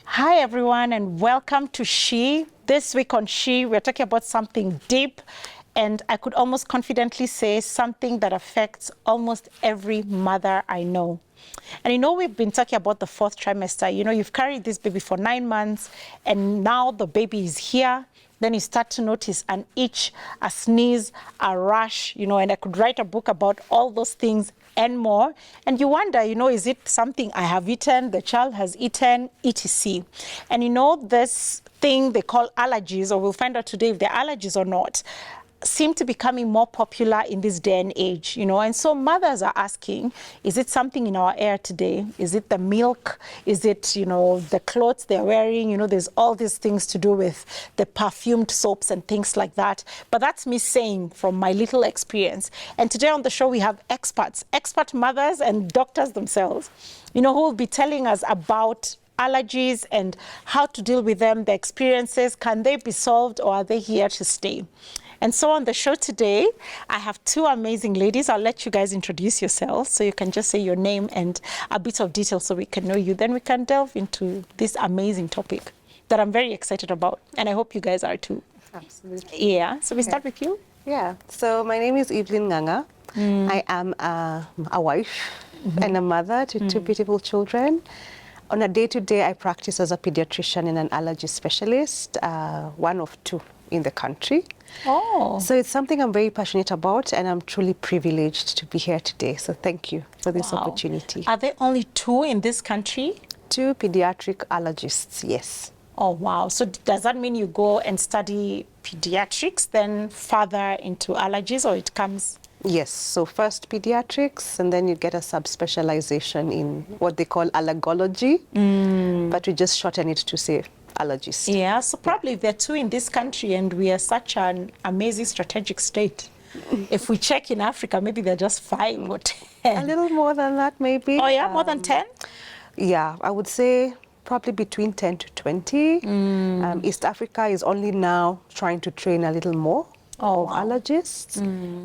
Hi everyone, and welcome to She. This week on She, we're talking about something deep, and I could almost confidently say something that affects almost every mother I know. And you know, we've been talking about the fourth trimester. You know, you've carried this baby for 9 months, and now the baby is here. Then you start to notice an itch, a sneeze, a rash, you know, and I could write a book about all those things and more. And you wonder, you know, is it something I have eaten, the child has eaten, etc. And you know, this thing they call allergies, or we'll find out today if they're allergies or not, seem to be becoming more popular in this day and age, you know. And so mothers are asking, is it something in our air today? Is it the milk? Is it, you know, the clothes they're wearing? You know, there's all these things to do with the perfumed soaps and things like that. But that's me saying from my little experience. And today on the show, we have expert mothers and doctors themselves, you know, who will be telling us about allergies and how to deal with them, the experiences. Can they be solved, or are they here to stay? And so on the show today, I have two amazing ladies. I'll let you guys introduce yourselves, so you can just say your name and a bit of detail so we can know you. Then we can delve into this amazing topic that I'm very excited about, and I hope you guys are too. Absolutely. Yeah, so we start with you. Yeah, so my name is Evelyn Nganga. I am a wife and a mother to two beautiful children. On a day-to-day, I practice as a pediatrician and an allergy specialist, one of two in the country. Oh. So it's something I'm very passionate about, and I'm truly privileged to be here today. So thank you for this opportunity. Are there only two in this country? Two pediatric allergists, yes. Oh, wow. So does that mean you go and study pediatrics, then further into allergies, or it comes? Yes, so first pediatrics, and then you get a subspecialization in what they call allergology, but we just shorten it to say allergies. Yeah, so probably if there are two in this country, and we are such an amazing strategic state, if we check in Africa, maybe they're just 5 or 10. A little more than that, maybe. Oh, yeah, more than 10? Yeah, I would say probably between 10 to 20. East Africa is only now trying to train a little more. Allergists.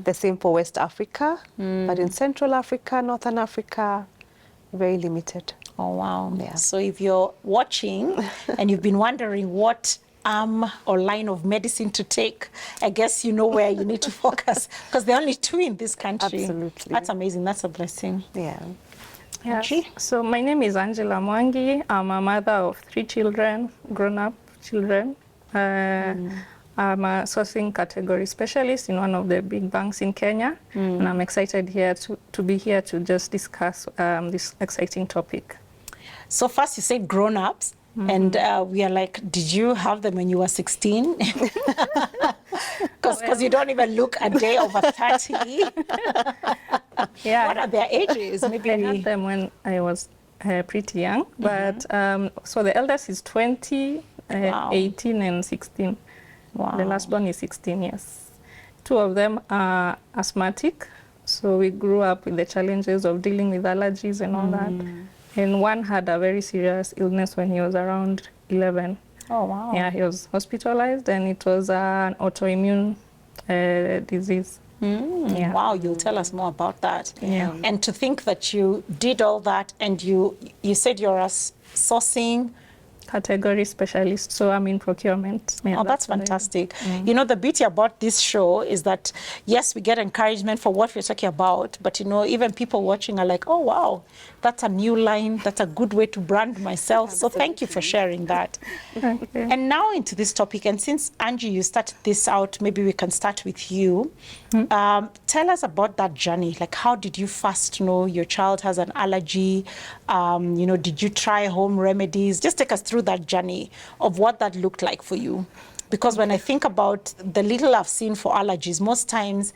The same for West Africa, but in Central Africa, Northern Africa, very limited. Oh, wow. Yeah. So if you're watching and you've been wondering what arm or line of medicine to take, I guess you know where you need to focus, because there are only two in this country. Absolutely. That's amazing. That's a blessing. Yeah. Yes. So my name is Angela Mwangi. I'm a mother of 3 children, grown-up children. I'm a sourcing category specialist in one of the big banks in Kenya, and I'm excited here to be here to just discuss this exciting topic. So first you said grown-ups, and we are like, did you have them when you were 16? Because you don't even look a day over 30. Yeah. What are their ages? Maybe I had them when I was pretty young, but so the eldest is 20, 18 and 16. Wow. The last one is 16 years. 2 of them are asthmatic, so we grew up with the challenges of dealing with allergies and all that. And one had a very serious illness when he was around 11. Oh, wow. Yeah, he was hospitalized, and it was an autoimmune disease. Yeah. Wow, you'll tell us more about that. Yeah. And to think that you did all that, and you said you're a sourcing Category specialist, so I'm in procurement. Yeah, oh, that's fantastic. You know, the beauty about this show is that, yes, we get encouragement for what we're talking about, but, you know, even people watching are like, oh, wow, that's a new line. That's a good way to brand myself. So thank you for sharing that. Okay. And now into this topic, and since, Angie, you started this out, maybe we can start with you. Tell us about that journey. Like, how did you first know your child has an allergy? You know, did you try home remedies? Just take us through that journey of what that looked like for you. Because when I think about the little I've seen for allergies, most times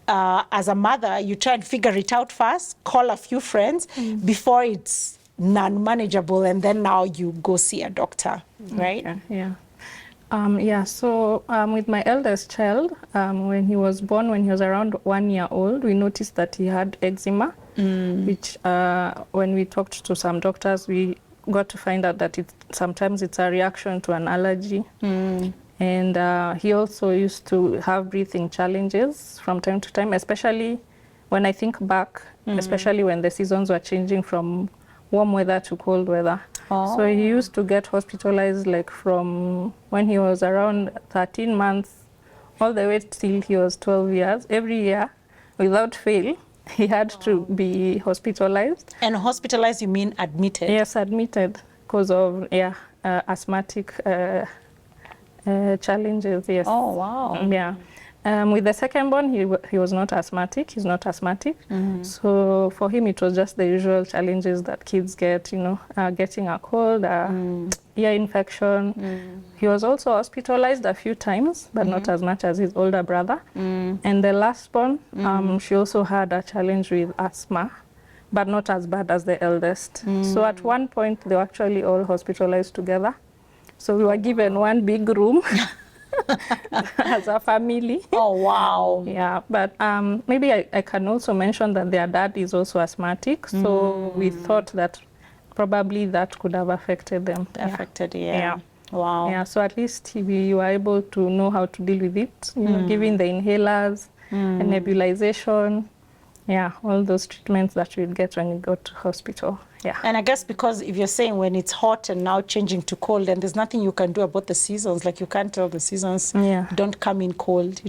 as a mother, you try and figure it out first, call a few friends before it's non-manageable, and then now you go see a doctor, right? Yeah. So with my eldest child, when he was born, when he was around 1 year old, we noticed that he had eczema, which when we talked to some doctors, we got to find out that sometimes it's a reaction to an allergy. And he also used to have breathing challenges from time to time, especially when I think back, especially when the seasons were changing from warm weather to cold weather. Oh. So he used to get hospitalized like from when he was around 13 months all the way till he was 12 years. Every year, without fail, he had to be hospitalized. And hospitalized, you mean admitted? Yes, admitted because of asthmatic challenges. Yes. Oh, wow. Yeah. With the second born, he was not asthmatic. He's not asthmatic. So for him, it was just the usual challenges that kids get, getting a cold, ear infection. He was also hospitalized a few times, but not as much as his older brother. And the last born, she also had a challenge with asthma, but not as bad as the eldest. So at one point, they were actually all hospitalized together. So we were given one big room as a family. Oh, wow. Yeah, but maybe I can also mention that their dad is also asthmatic. So we thought that probably that could have affected them. Affected, yeah. Wow. Yeah, so at least we were able to know how to deal with it, giving the inhalers, and nebulization. Yeah, all those treatments that you'd get when you go to hospital. Yeah. And I guess because if you're saying when it's hot and now changing to cold, and there's nothing you can do about the seasons, like you can't tell the seasons don't come in cold,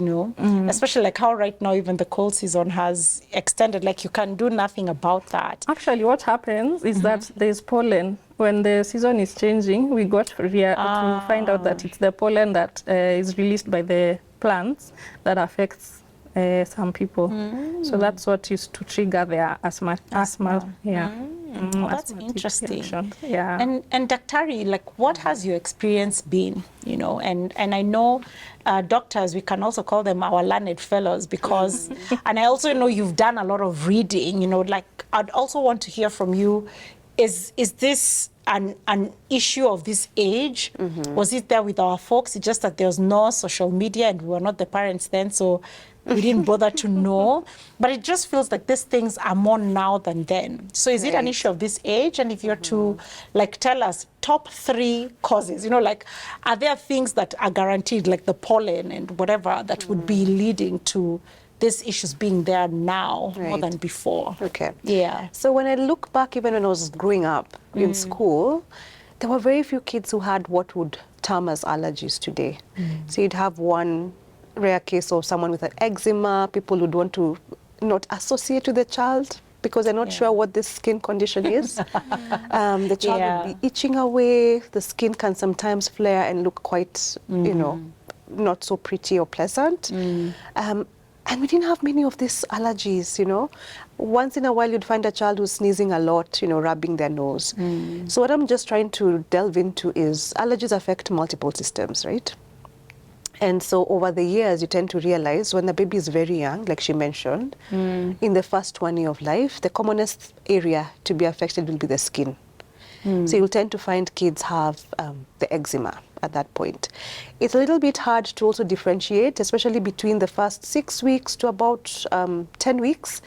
especially like how right now even the cold season has extended, like you can do nothing about that. Actually, what happens is that there's pollen. When the season is changing, we got to find out that it's the pollen that is released by the plants that affects some people. So that's what used to trigger their asthma. Yeah. Oh, that's interesting. Reaction. Yeah. And Daktari, like what has your experience been, and I know doctors, we can also call them our learned fellows because, and I also know you've done a lot of reading, like I'd also want to hear from you, is this an issue of this age? Was it there with our folks? It's just that there was no social media and we were not the parents then, so we didn't bother to know. But it just feels like these things are more now than then. So is it an issue of this age? And if you're to like tell us top 3 causes, like are there things that are guaranteed, like the pollen and whatever, that would be leading to these issues being there now more than before? Okay. Yeah. So when I look back, even when I was growing up in school, there were very few kids who had what would term as allergies today. So you'd have one rare case of someone with an eczema. People would want to not associate with the child because they're not sure what this skin condition is. The child would be itching away. The skin can sometimes flare and look quite, not so pretty or pleasant. And we didn't have many of these allergies, Once in a while, you'd find a child who's sneezing a lot, rubbing their nose. So what I'm just trying to delve into is allergies affect multiple systems, right? And so over the years, you tend to realize when the baby is very young, like she mentioned, in the first 1 year of life, the commonest area to be affected will be the skin. So you'll tend to find kids have the eczema at that point. It's a little bit hard to also differentiate, especially between the first 6 weeks to about 10 weeks.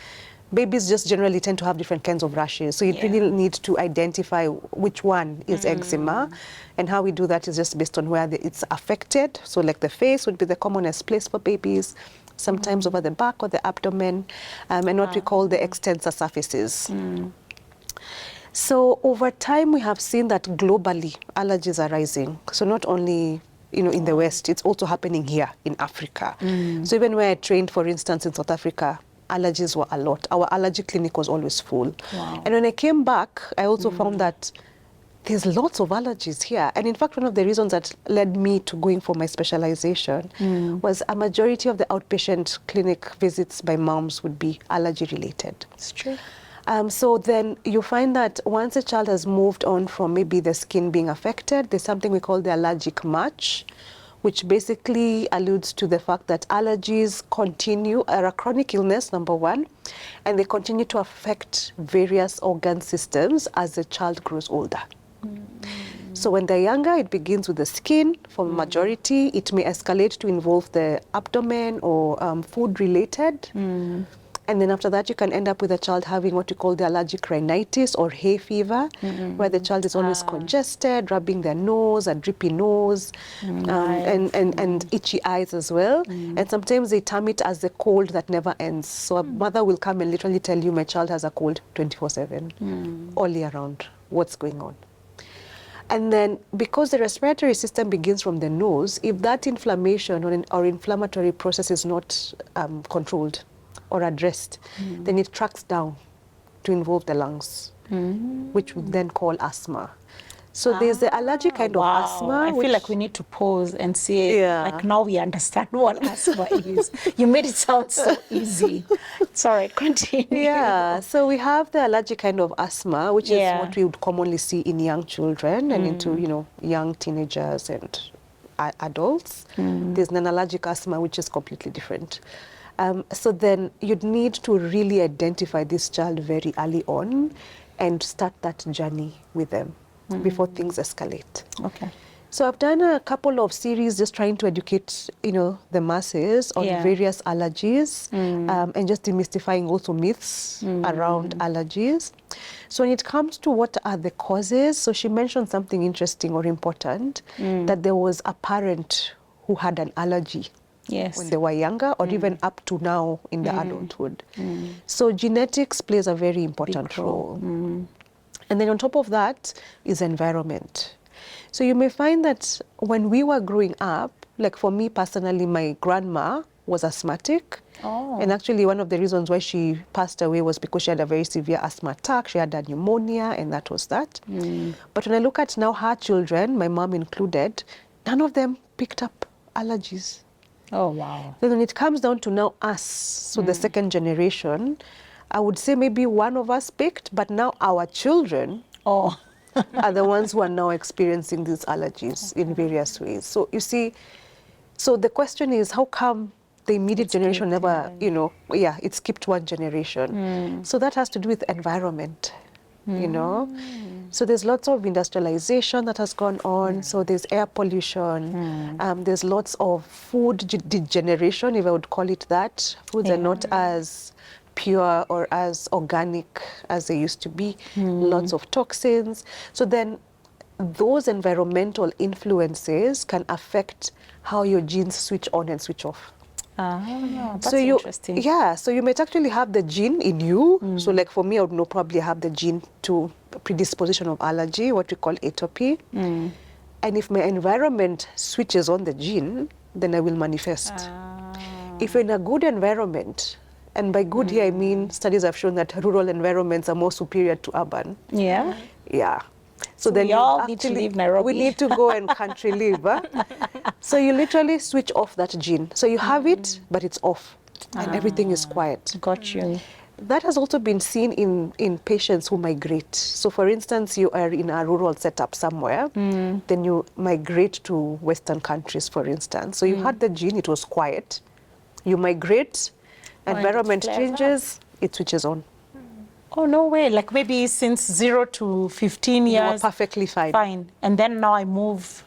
Babies just generally tend to have different kinds of rashes. So you really need to identify which one is eczema. And how we do that is just based on where it's affected. So like the face would be the commonest place for babies, sometimes over the back or the abdomen, and what we call the extensor surfaces. So over time, we have seen that globally, allergies are rising. So not only in the West, it's also happening here in Africa. So even where I trained, for instance, in South Africa, allergies were a lot. Our allergy clinic was always full. Wow. And when I came back, I also found that there's lots of allergies here. And in fact, one of the reasons that led me to going for my specialization was a majority of the outpatient clinic visits by moms would be allergy related. It's true. So then you find that once a child has moved on from maybe the skin being affected, there's something we call the allergic march, which basically alludes to the fact that allergies are a chronic illness, number one, and they continue to affect various organ systems as the child grows older. So when they're younger, it begins with the skin. For the majority, it may escalate to involve the abdomen or food-related. And then after that, you can end up with a child having what you call the allergic rhinitis or hay fever, where the child is always congested, rubbing their nose, a drippy nose, and itchy eyes as well. And sometimes they term it as the cold that never ends. So a mother will come and literally tell you, my child has a cold 24/7, all year round. What's going on? And then because the respiratory system begins from the nose, if that inflammation or inflammatory process is not controlled or addressed, then it tracks down to involve the lungs, which we then call asthma. So there's the allergic kind of asthma. I feel like we need to pause and see, like now we understand what asthma is. You made it sound so easy. Sorry, continue. Yeah, so we have the allergic kind of asthma, which is what we would commonly see in young children and into, young teenagers and adults. There's an allergic asthma, which is completely different. So then you'd need to really identify this child very early on and start that journey with them before things escalate. Okay. So I've done a couple of series just trying to educate, the masses on various allergies and just demystifying also myths around allergies. So when it comes to what are the causes, so she mentioned something interesting or important, that there was a parent who had an allergy when they were younger or even up to now in the adulthood. So genetics plays a very important role. And then on top of that is environment. So you may find that when we were growing up, like for me personally, my grandma was asthmatic. And actually one of the reasons why she passed away was because she had a very severe asthma attack. She had a pneumonia and that was that. But when I look at now her children, my mom included, none of them picked up allergies. Oh, wow. Then when it comes down to now us, so the second generation, I would say maybe one of us picked, but now our children are the ones who are now experiencing these allergies in various ways. So you see, so the question is, how come the immediate generation never, it skipped one generation? So that has to do with environment, So there's lots of industrialization that has gone on. So there's air pollution. There's lots of food degeneration, if I would call it that. Foods are not as pure or as organic as they used to be. Lots of toxins. So then those environmental influences can affect how your genes switch on and switch off. That's interesting. Yeah, so you might actually have the gene in you. So like for me, I would probably have the gene to predisposition of allergy, what we call atopy. And if my environment switches on the gene, then I will manifest. If you're in a good environment, and by good here I mean studies have shown that rural environments are more superior to urban. Yeah? Yeah. So then we all need to leave Nairobi. We need to go and country live. So you literally switch off that gene. So you have it, but it's off. And everything is quiet. Got you. That has also been seen in patients who migrate. So for instance, you are in a rural setup somewhere, then you migrate to Western countries, for instance. So you had the gene, it was quiet. You migrate, environment changes, it switches on. Oh, no way. Like maybe since 0 to 15 years. You were perfectly fine. Fine. And then now I move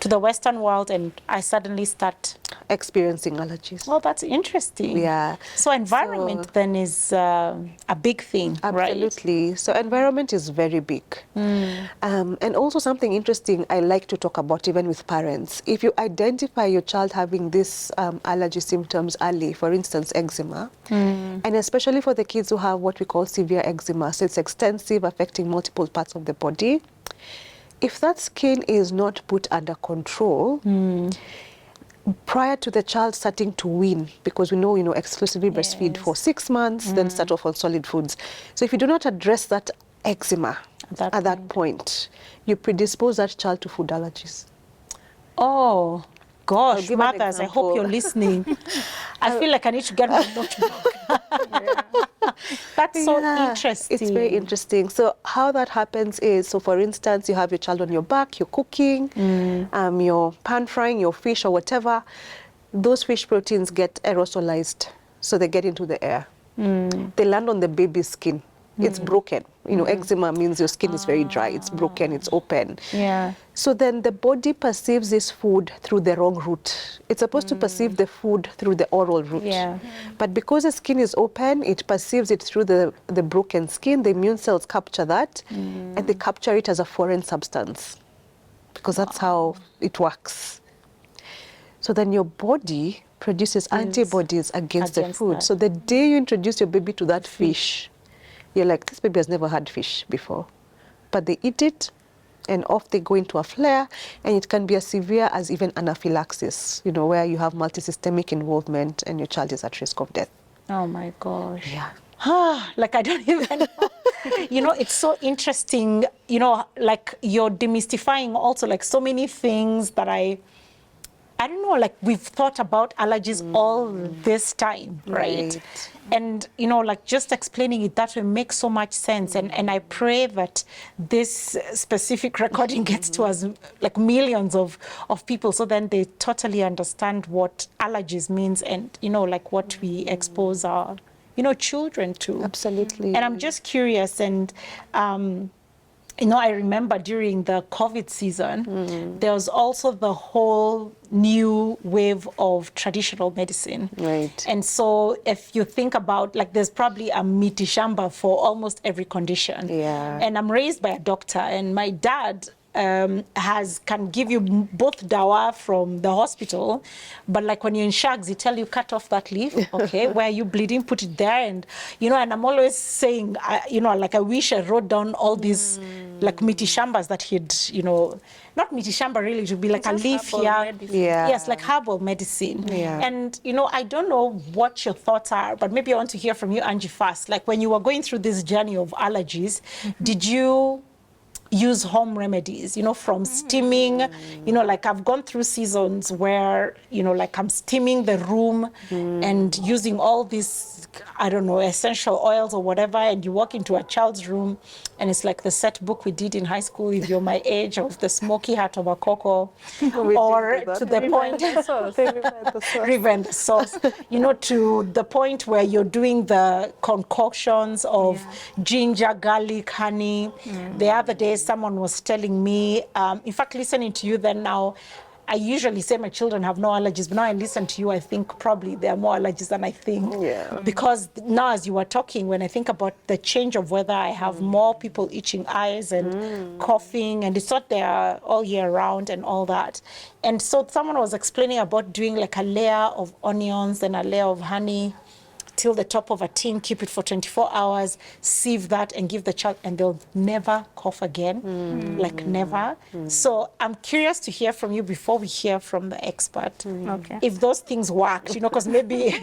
to the Western world and I suddenly start experiencing allergies. Well, that's interesting. Yeah. So environment then is a big thing, absolutely. Right? So environment is very big. And also something interesting I like to talk about even with parents. If you identify your child having this allergy symptoms early, for instance, eczema, and especially for the kids who have what we call severe eczema, so it's extensive, affecting multiple parts of the body. If that skin is not put under control, prior to the child starting to wean, because we know, exclusively breastfeed for 6 months, then start off on solid foods. So if you do not address that eczema at that point, you predispose that child to food allergies. Oh, gosh, mothers, I hope you're listening. I feel like I need to get my notebook. That's so interesting. It's very interesting. So how that happens is, so for instance, you have your child on your back, you're cooking, you're pan frying your fish or whatever. Those fish proteins get aerosolized, so they get into the air. They land on the baby's skin. It's broken. You know, eczema means your skin is very dry. It's broken, it's open. Yeah. So then the body perceives this food through the wrong route. It's supposed to perceive the food through the oral route. Yeah. But because the skin is open, it perceives it through the broken skin. The immune cells capture that, and they capture it as a foreign substance, because that's how it works. So then your body produces antibodies against the food. that. So the day you introduce your baby to that fish, you're like, this baby has never had fish before. But they eat it, and off they go into a flare, and it can be as severe as even anaphylaxis, you know, where you have multisystemic involvement and your child is at risk of death. Oh my gosh. Yeah. Like, I don't even know. You know, it's so interesting, you know, like you're demystifying also like so many things that I don't know, like we've thought about allergies all this time, right? And, you know, like just explaining it that way makes so much sense. And I pray that this specific recording gets to us, like millions of people, so then they totally understand what allergies means and, you know, like what we expose our, you know, children to. Absolutely. And I'm just curious, and you know, I remember during the COVID season, there was also the whole new wave of traditional medicine. Right. And so if you think about, like, there's probably a miti shamba for almost every condition. Yeah. And I'm raised by a doctor, and my dad can give you both dawa from the hospital, but like when you're in shags, he tell you cut off that leaf, okay, where you bleeding, put it there, and you know, and I'm always saying, you know, like I wish I wrote down all these like miti shambas that he'd, you know, not miti shamba really, to be like a leaf here, yes, like herbal medicine. And you know, I don't know what your thoughts are, but maybe I want to hear from you, Angie, first. Like when you were going through this journey of allergies, did you use home remedies, you know, from steaming, you know, like I've gone through seasons where, you know, like I'm steaming the room and using all these, I don't know, essential oils or whatever, and you walk into a child's room and it's like the set book we did in high school, if you're my age, of the smoky heart of a cocoa, or to the point, river and the sauce, you know, to the point where you're doing the concoctions of ginger, garlic, honey. The other day, someone was telling me, in fact, listening to you then now, I usually say my children have no allergies, but now I listen to you, I think probably there are more allergies than I think. Because now as you were talking, when I think about the change of weather, I have more people itching eyes and coughing, and it's not there all year round and all that. And so someone was explaining about doing like a layer of onions and a layer of honey till the top of a tin, keep it for 24 hours, sieve that and give the child, and they'll never cough again, like never. So I'm curious to hear from you before we hear from the expert, if those things worked, you know, because maybe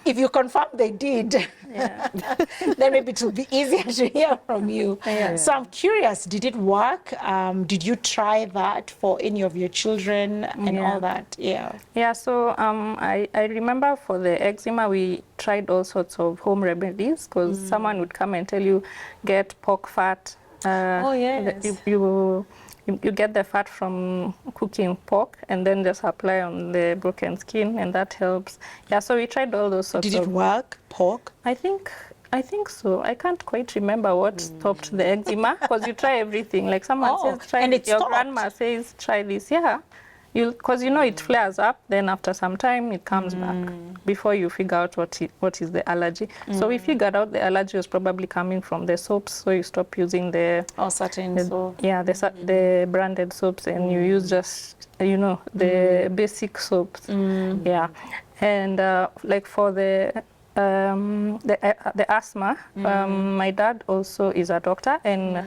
if you confirm they did, then maybe it will be easier to hear from you. So I'm curious, did it work? Did you try that for any of your children and all that? Yeah, so I remember for the eczema, we tried all sorts of home remedies, because someone would come and tell you, get pork fat. You get the fat from cooking pork and then just apply on the broken skin, and that helps. Yeah, so we tried all those sorts of... Did it work, pork? I think so. I can't quite remember what stopped the eczema, because you try everything. Like someone says, try and it. Your stopped. grandma says, try this. Yeah. Because you know it flares up, then after some time it comes back before you figure out what is the allergy. So we figured out the allergy was probably coming from the soaps, so you stop using the the branded soaps, and you use just, you know, the basic soaps. Yeah, and like for the asthma, my dad also is a doctor, and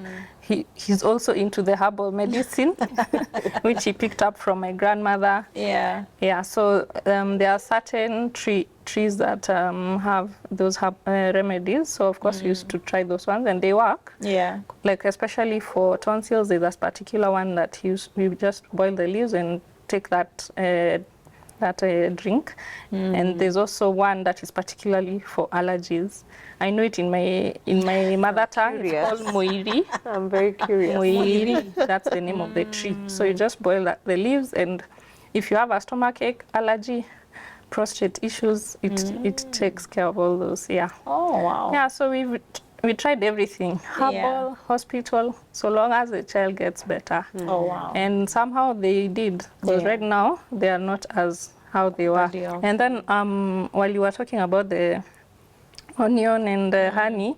he's also into the herbal medicine, which he picked up from my grandmother. Yeah. So there are certain trees that have those remedies. So of course we used to try those ones, and they work. Like especially for tonsils, there's a particular one that we just boil the leaves and take that drink, and there's also one that is particularly for allergies. I know it in my mother tongue. It's called moiri. I'm very curious. Moiri, that's the name of the tree. So you just boil the leaves, and if you have a stomachache, allergy, prostate issues, it takes care of all those. Yeah. Oh wow. Yeah. So we tried everything, herbal, hospital, so long as the child gets better. Oh, wow. And somehow they did, because right now they are not as how they were. And then while you were talking about the onion and the honey,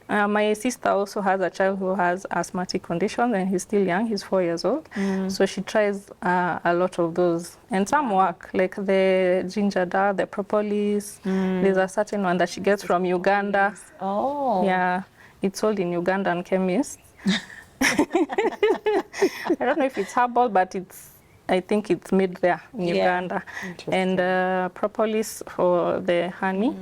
my sister also has a child who has asthmatic condition, and he's still young, he's 4 years old. So she tries a lot of those. And some work, like the ginger da, the propolis. There's a certain one that she gets from Uganda. Oh. Yeah, it's sold in Ugandan chemists. I don't know if it's herbal, but I think it's made there in Uganda. And propolis for the honey.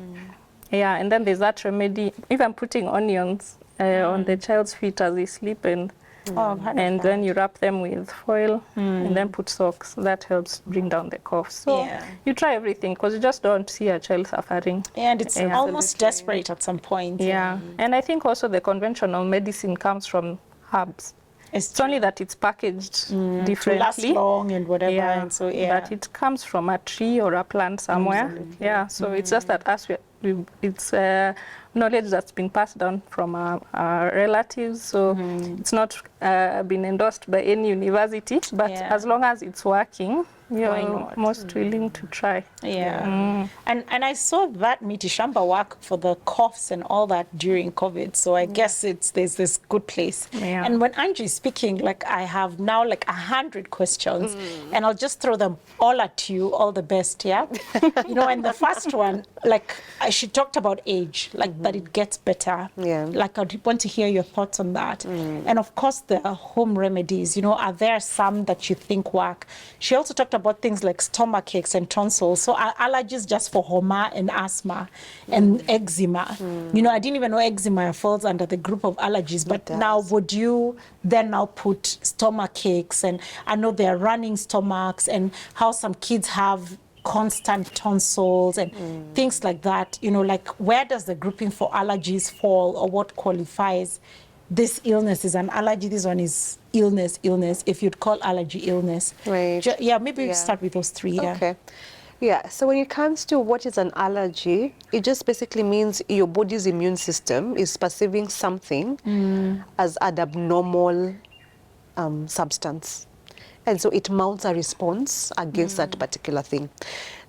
Yeah, and then there's that remedy, even putting onions on the child's feet as they sleep, and then you wrap them with foil and then put socks. That helps bring down the cough. So you try everything, because you just don't see a child suffering. And it's almost desperate at some point. Yeah, and I think also the conventional medicine comes from herbs. It's only that it's packed differently. To last long and whatever. And so, but it comes from a tree or a plant somewhere. Absolutely. Yeah, so it's just that it's knowledge that's been passed down from our relatives. So it's not been endorsed by any university, but as long as it's working, you're most willing to try. And I saw that mitishamba work for the coughs and all that during COVID. So I guess there's this good place. And when Angie is speaking, like I have now like 100 questions, and I'll just throw them all at you. All the best, you know. And the first one, like she talked about age, like that it gets better. Like I want to hear your thoughts on that. And of course the home remedies, you know, are there some that you think work? She also talked about things like stomach aches and tonsils. So are allergies just for homa and asthma and eczema? You know, I didn't even know eczema falls under the group of allergies, but now would you then now put stomach aches? And I know there are running stomachs, and how some kids have constant tonsils and things like that. You know, like where does the grouping for allergies fall, or what qualifies this illness is an allergy, this one is illness, if you'd call allergy illness. Right. Maybe we start with those three. Okay. Yeah, so when it comes to what is an allergy, it just basically means your body's immune system is perceiving something as an abnormal substance. And so it mounts a response against that particular thing.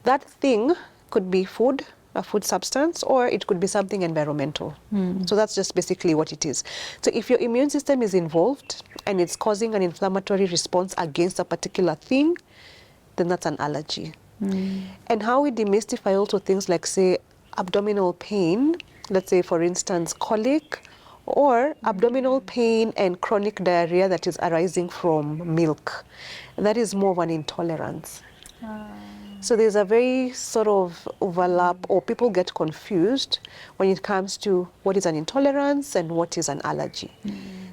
That thing could be food, a food substance, or it could be something environmental. So that's just basically what it is. So if your immune system is involved and it's causing an inflammatory response against a particular thing, then that's an allergy. And how we demystify also things like, say, abdominal pain, let's say, for instance, colic, or abdominal pain and chronic diarrhea that is arising from milk. That is more of an intolerance. So there's a very sort of overlap, or people get confused when it comes to what is an intolerance and what is an allergy.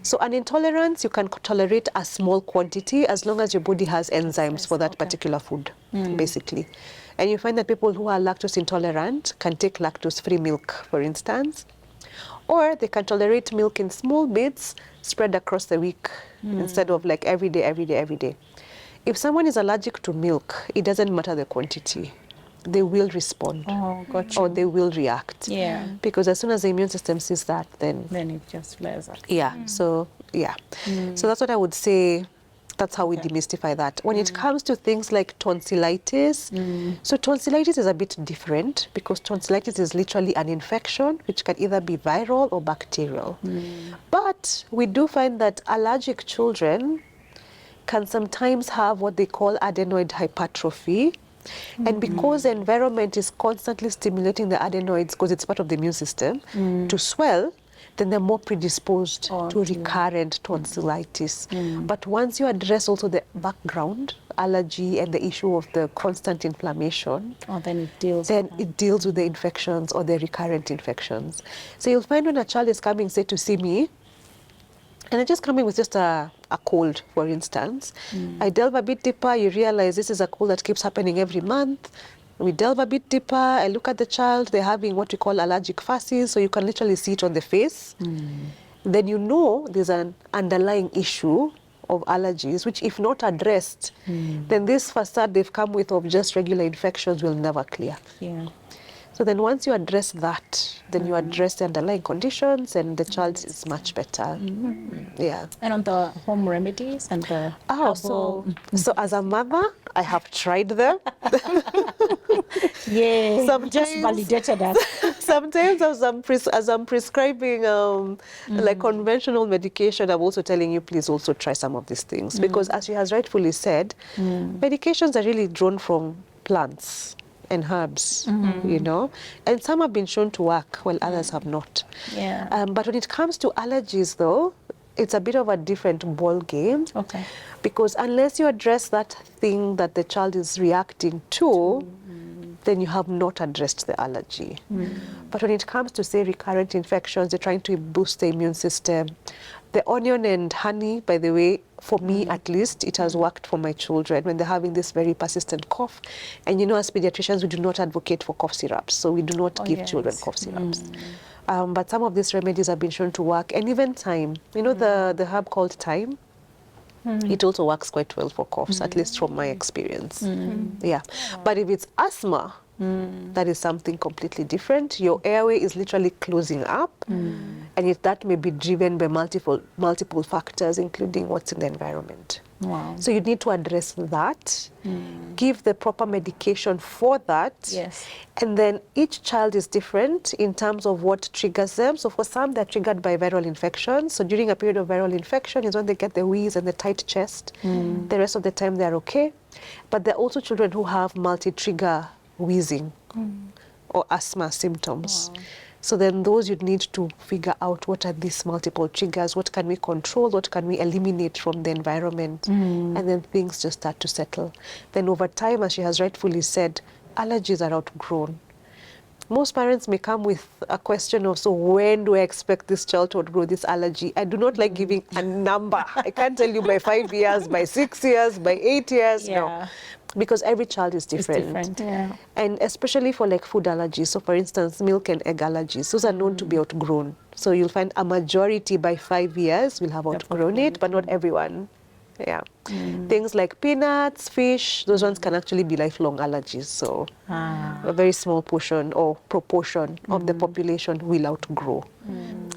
So an intolerance, you can tolerate a small quantity as long as your body has enzymes for that particular food, basically. And you find that people who are lactose intolerant can take lactose-free milk, for instance, or they can tolerate milk in small bits spread across the week instead of like every day. If someone is allergic to milk, it doesn't matter the quantity. They will respond. Or they will react. Because as soon as the immune system sees that, then it just flares up. So that's what I would say. That's how we demystify that. When it comes to things like tonsillitis, so tonsillitis is a bit different, because tonsillitis is literally an infection which can either be viral or bacterial. But we do find that allergic children can sometimes have what they call adenoid hypertrophy. And because the environment is constantly stimulating the adenoids, because it's part of the immune system, to swell, then they're more predisposed to recurrent tonsillitis. But once you address also the background allergy and the issue of the constant inflammation, then it deals with the infections or the recurrent infections. So you'll find when a child is coming, say, to see me, and they're just coming with just a cold, for instance. I delve a bit deeper, you realize this is a cold that keeps happening every month. We delve a bit deeper, I look at the child, they're having what we call allergic phases, so you can literally see it on the face. Then you know there's an underlying issue of allergies, which if not addressed, then this facade they've come with of just regular infections will never clear. So then once you address that, then you address the underlying conditions and the child is much better. Yeah. And on the home remedies and the So as a mother, I have tried them. yeah, you just validated us. Sometimes as I'm prescribing like conventional medication, I'm also telling you, please also try some of these things. Because as she has rightfully said, medications are really drawn from plants and herbs, you know, and some have been shown to work while others have not. Yeah. But when it comes to allergies, though, it's a bit of a different ball game. Okay. Because unless you address that thing that the child is reacting to, then you have not addressed the allergy. But when it comes to, say, recurrent infections, they're trying to boost the immune system. The onion and honey, by the way, for me at least, it has worked for my children when they're having this very persistent cough. And you know, as pediatricians, we do not advocate for cough syrups, so we do not give children cough syrups. But some of these remedies have been shown to work, and even thyme. You know the herb called thyme? It also works quite well for coughs, at least from my experience. Yeah. But if it's asthma, that is something completely different. Your airway is literally closing up, and that may be driven by multiple factors, including what's in the environment. Wow. So you need to address that, give the proper medication for that. Yes. And then each child is different in terms of what triggers them. So for some, they're triggered by viral infections. So during a period of viral infection is when they get the wheeze and the tight chest. The rest of the time, they're okay. But there are also children who have multi-trigger wheezing or asthma symptoms. Wow. So then those you'd need to figure out what are these multiple triggers, what can we control, what can we eliminate from the environment, and then things just start to settle. Then over time, as she has rightfully said, allergies are outgrown. Most parents may come with a question of, so when do I expect this child to outgrow this allergy? I do not like giving a number. I can't tell you by 5 years, by 6 years, by 8 years, no. Because every child is different. It's different, yeah. And especially for like food allergies. So for instance, milk and egg allergies, those are known to be outgrown. So you'll find a majority by 5 years will have outgrown it, but not everyone. Yeah. Things like peanuts, fish, those ones can actually be lifelong allergies. So a very small portion or proportion of the population will outgrow.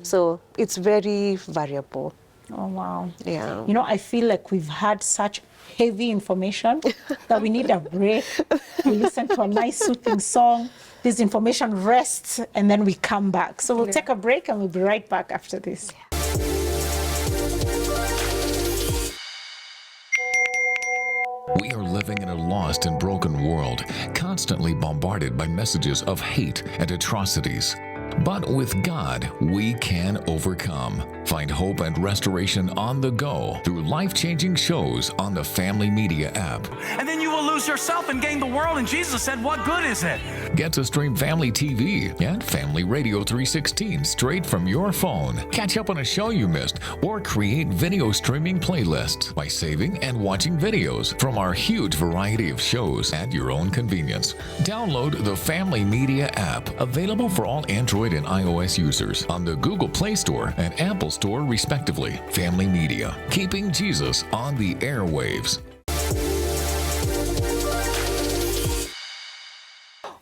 So it's very variable. Oh, wow. Yeah. You know, I feel like we've had such heavy information that we need a break. We listen to a nice soothing song. This information rests, and then we come back. So we'll take a break, and we'll be right back after this. We are living in a lost and broken world, constantly bombarded by messages of hate and atrocities. But with God, we can overcome. Find hope and restoration on the go through life-changing shows on the Family Media app. And then you will lose yourself and gain the world. And Jesus said, what good is it? Get to stream Family TV and Family Radio 316 straight from your phone. Catch up on a show you missed or create video streaming playlists by saving and watching videos from our huge variety of shows at your own convenience. Download the Family Media app, available for all Android and iOS users on the Google Play Store and Apple Store respectively. Family Media, keeping Jesus on the airwaves.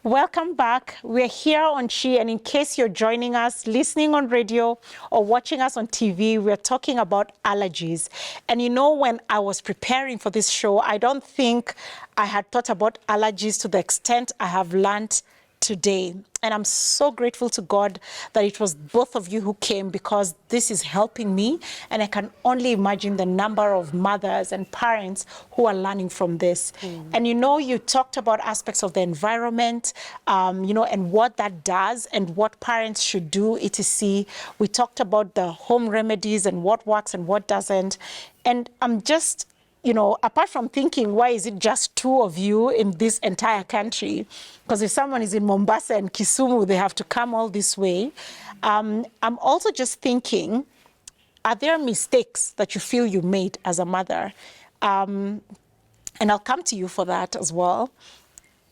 Welcome back. We're here on She, and in case you're joining us, listening on radio or watching us on TV, we're talking about allergies. And you know, when I was preparing for this show, I don't think I had thought about allergies to the extent I have learned today. And I'm so grateful to God that it was both of you who came, because this is helping me. And I can only imagine the number of mothers and parents who are learning from this. And you know, you talked about aspects of the environment, you know, and what that does and what parents should do, etc. We talked about the home remedies and what works and what doesn't. And I'm just, you know, apart from thinking, why is it just two of you in this entire country? Because if someone is in Mombasa and Kisumu, they have to come all this way. I'm also just thinking, are there mistakes that you feel you made as a mother? And I'll come to you for that as well.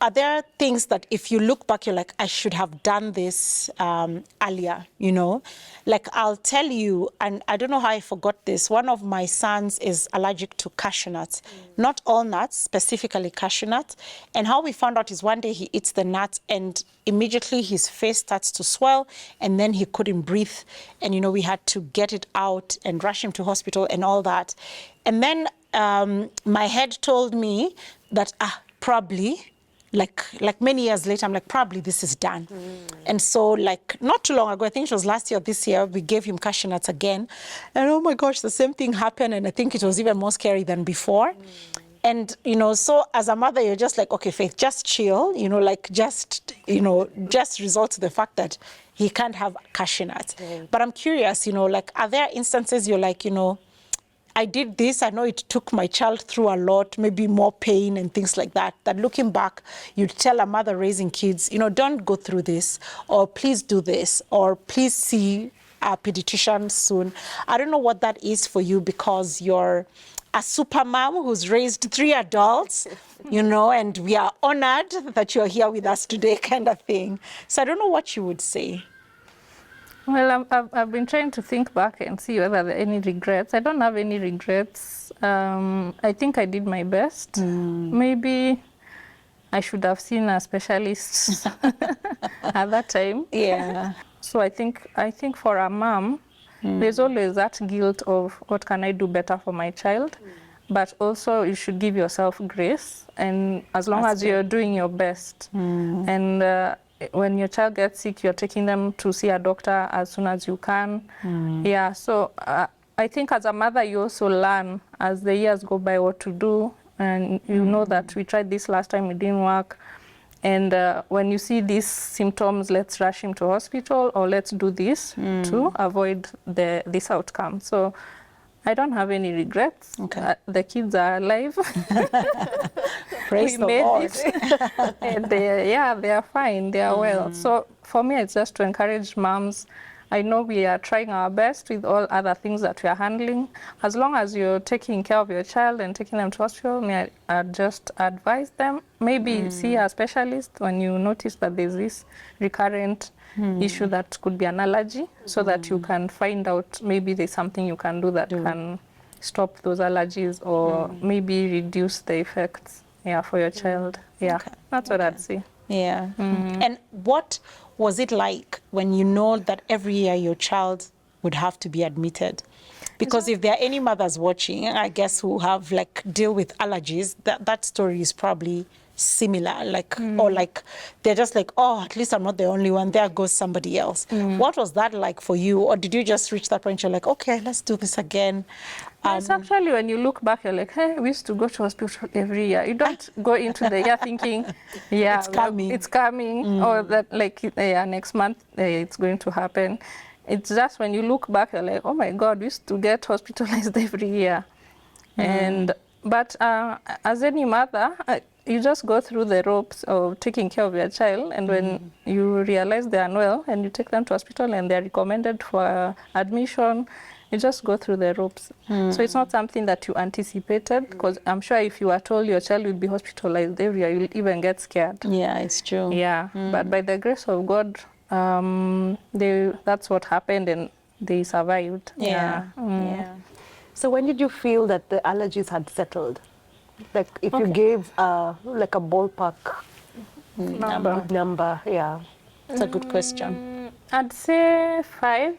are there things that if you look back, you're like, I should have done this earlier, you know? Like, I'll tell you, and I don't know how I forgot this, one of my sons is allergic to cashew nuts. Not all nuts, specifically cashew nuts. And how we found out is one day he eats the nuts and immediately his face starts to swell and then he couldn't breathe. And, you know, we had to get it out and rush him to hospital and all that. And then my head told me that, probably, like many years later, I'm like, probably this is done. And so like not too long ago, I think it was last year, this year, we gave him cashew nuts again. And oh my gosh, the same thing happened. And I think it was even more scary than before. And, you know, so as a mother, you're just like, okay, Faith, just chill, you know, like just resort to the fact that he can't have cashew nuts. But I'm curious, you know, like, are there instances you're like, you know, I did this, I know it took my child through a lot, maybe more pain and things like that, that looking back, you'd tell a mother raising kids, you know, don't go through this, or please do this, or please see a pediatrician soon. I don't know what that is for you because you're a super mom who's raised 3 adults, you know, and we are honored that you're here with us today kind of thing. So I don't know what you would say. Well, I've been trying to think back and see whether there are any regrets. I don't have any regrets. I think I did my best. Maybe I should have seen a specialist at that time. Yeah. So I think for a mom, there's always that guilt of what can I do better for my child, but also you should give yourself grace, and as long as you're doing your best, and when your child gets sick, you're taking them to see a doctor as soon as you can. Yeah, so I think as a mother, you also learn as the years go by what to do, and you know that we tried this last time, it didn't work. And when you see these symptoms, let's rush him to hospital, or let's do this to avoid this outcome. So I don't have any regrets. Okay. The kids are alive. Praise the made Lord. it. And they are fine, they are well. So for me, it's just to encourage moms. I know we are trying our best with all other things that we are handling. As long as you're taking care of your child and taking them to hospital, may I just advise them, maybe see a specialist when you notice that there's this recurrent issue that could be an allergy, so that you can find out maybe there's something you can do that can stop those allergies, or maybe reduce the effects for your child. Yeah, that's what I'd say. Yeah. And what was it like when you know that every year your child would have to be admitted? Because if there are any mothers watching, I guess, who have like deal with allergies, that story is probably similar, like, or like they're just like, oh, at least I'm not the only one, there goes somebody else. What was that like for you? Or did you just reach that point, you're like, okay, let's do this again? It's actually, when you look back, you're like, hey, we used to go to hospital every year. You don't go into the year thinking, it's coming, or that like, next month it's going to happen. It's just when you look back, you're like, oh my God, we used to get hospitalized every year. But as any mother, you just go through the ropes of taking care of your child, and when you realize they're unwell and you take them to hospital and they're recommended for admission, you just go through the ropes. So it's not something that you anticipated, because I'm sure if you were told your child would be hospitalized every year, you'll even get scared. Yeah, it's true. Yeah, but by the grace of God, that's what happened, and they survived. Yeah. So when did you feel that the allergies had settled? Like if you gave like a ballpark number, yeah. It's a good question. I'd say 5.